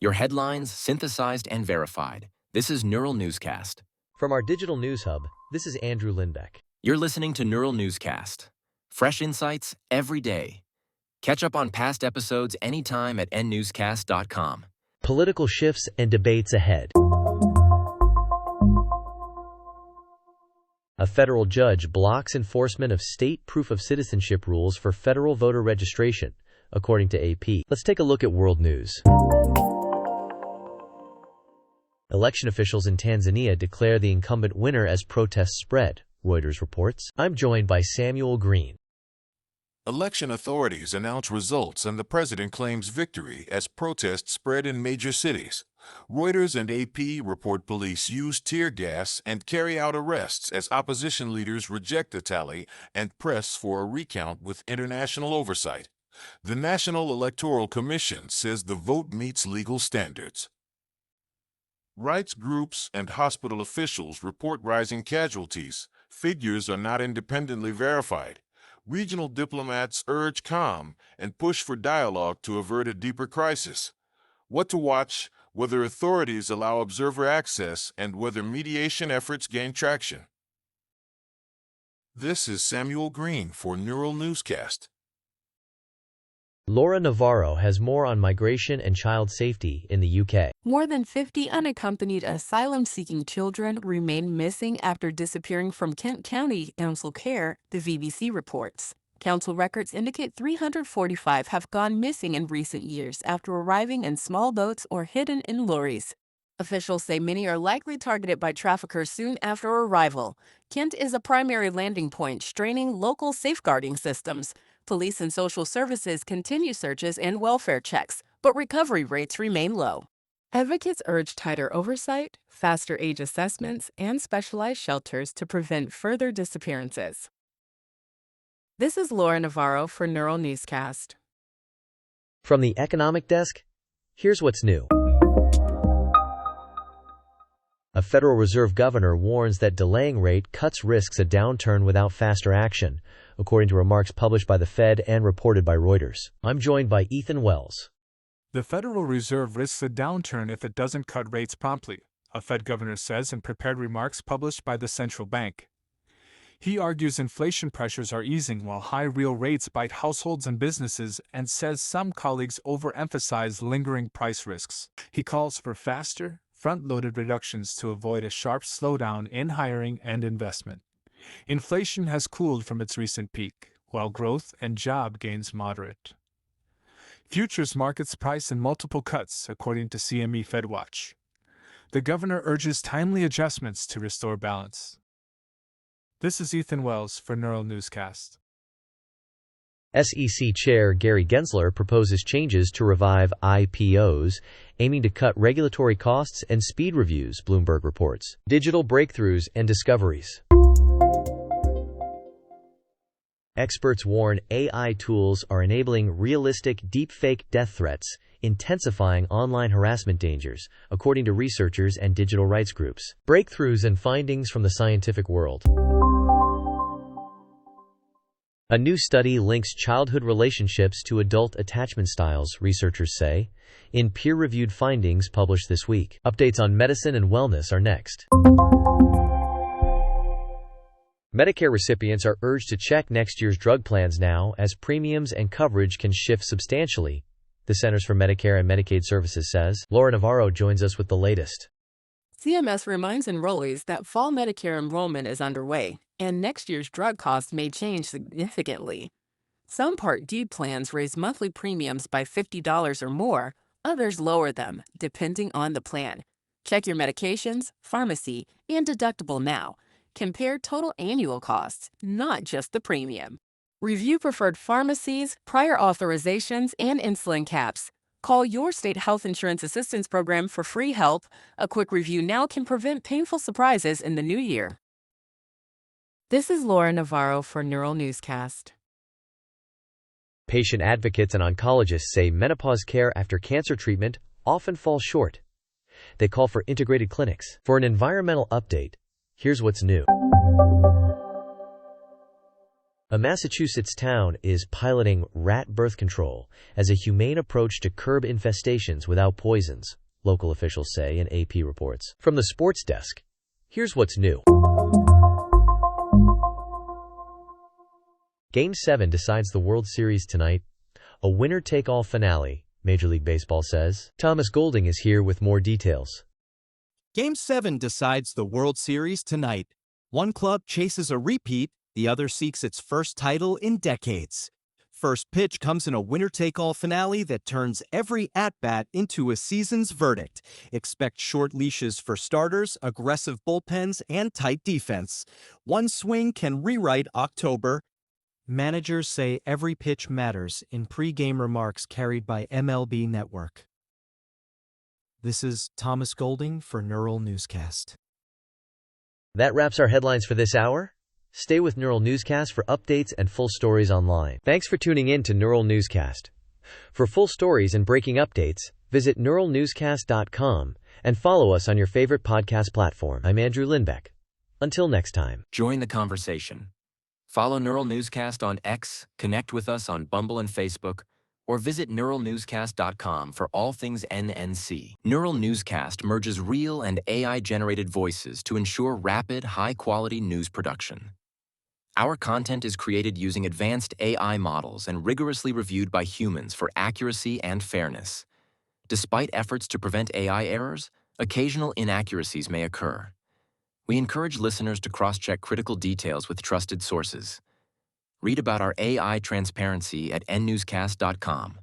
Your headlines synthesized and verified. This is Neural Newscast. From our digital news hub, this is Andrew Lindbeck. You're listening to Neural Newscast. Fresh insights every day. Catch up on past episodes anytime at nnewscast.com. Political shifts and debates ahead. A federal judge blocks enforcement of state proof of citizenship rules for federal voter registration, according to AP. Let's take a look at world news. Election officials in Tanzania declare the incumbent winner as protests spread, Reuters reports. I'm joined by Samuel Green. Election authorities announce results and the president claims victory as protests spread in major cities. Reuters and AP report police use tear gas and carry out arrests as opposition leaders reject the tally and press for a recount with international oversight. The National Electoral Commission says the vote meets legal standards. Rights groups and hospital officials report rising casualties. Figures are not independently verified. Regional diplomats urge calm and push for dialogue to avert a deeper crisis. What to watch, whether authorities allow observer access, and whether mediation efforts gain traction. This is Samuel Green for Neural Newscast. Laura Navarro has more on migration and child safety in the UK. More than 50 unaccompanied asylum-seeking children remain missing after disappearing from Kent County Council care, the BBC reports. Council records indicate 345 have gone missing in recent years after arriving in small boats or hidden in lorries. Officials say many are likely targeted by traffickers soon after arrival. Kent is a primary landing point, straining local safeguarding systems. Police and social services continue searches and welfare checks, but recovery rates remain low. Advocates urge tighter oversight, faster age assessments, and specialized shelters to prevent further disappearances. This is Laura Navarro for Neural Newscast. From the Economic Desk, here's what's new. A Federal Reserve governor warns that delaying rate cuts risks a downturn without faster action, according to remarks published by the Fed and reported by Reuters. I'm joined by Ethan Wells. The Federal Reserve risks a downturn if it doesn't cut rates promptly, a Fed governor says in prepared remarks published by the central bank. He argues inflation pressures are easing while high real rates bite households and businesses and says some colleagues overemphasize lingering price risks. He calls for faster, front-loaded reductions to avoid a sharp slowdown in hiring and investment. Inflation has cooled from its recent peak, while growth and job gains moderate. Futures markets price in multiple cuts, according to CME FedWatch. The governor urges timely adjustments to restore balance. This is Ethan Wells for Neural Newscast. SEC Chair Gary Gensler proposes changes to revive IPOs, aiming to cut regulatory costs and speed reviews, Bloomberg reports. Digital breakthroughs and discoveries. Experts warn AI tools are enabling realistic deepfake death threats, intensifying online harassment dangers, according to researchers and digital rights groups. Breakthroughs and findings from the scientific world. A new study links childhood relationships to adult attachment styles, researchers say, in peer-reviewed findings published this week. Updates on medicine and wellness are next. Medicare recipients are urged to check next year's drug plans now, as premiums and coverage can shift substantially, the Centers for Medicare and Medicaid Services says. Laura Navarro joins us with the latest. CMS reminds enrollees that fall Medicare enrollment is underway, and next year's drug costs may change significantly. Some Part D plans raise monthly premiums by $50 or more, others lower them, depending on the plan. Check your medications, pharmacy, and deductible now. Compare total annual costs, not just the premium. Review preferred pharmacies, prior authorizations, and insulin caps. Call your state health insurance assistance program for free help. A quick review now can prevent painful surprises in the new year. This is Laura Navarro for Neural Newscast. Patient advocates and oncologists say menopause care after cancer treatment often falls short. They call for integrated clinics. For an environmental update, here's what's new. A Massachusetts town is piloting rat birth control as a humane approach to curb infestations without poisons, local officials say in AP reports. From the sports desk, here's what's new. Game 7 decides the World Series tonight. A winner-take-all finale, Major League Baseball says. Thomas Golding is here with more details. Game 7 decides the World Series tonight. One club chases a repeat, the other seeks its first title in decades. First pitch comes in a winner-take-all finale that turns every at-bat into a season's verdict. Expect short leashes for starters, aggressive bullpens, and tight defense. One swing can rewrite October. Managers say every pitch matters in pre-game remarks carried by MLB Network. This is Thomas Golding for Neural Newscast. That wraps our headlines for this hour. Stay with Neural Newscast for updates and full stories online. Thanks for tuning in to Neural Newscast. For full stories and breaking updates, visit neuralnewscast.com and follow us on your favorite podcast platform. I'm Andrew Lindbeck. Until next time. Join the conversation. Follow Neural Newscast on X, connect with us on Bumble and Facebook, or visit neuralnewscast.com for all things NNC. Neural Newscast merges real and AI-generated voices to ensure rapid, high-quality news production. Our content is created using advanced AI models and rigorously reviewed by humans for accuracy and fairness. Despite efforts to prevent AI errors, occasional inaccuracies may occur. We encourage listeners to cross-check critical details with trusted sources. Read about our AI transparency at nnewscast.com.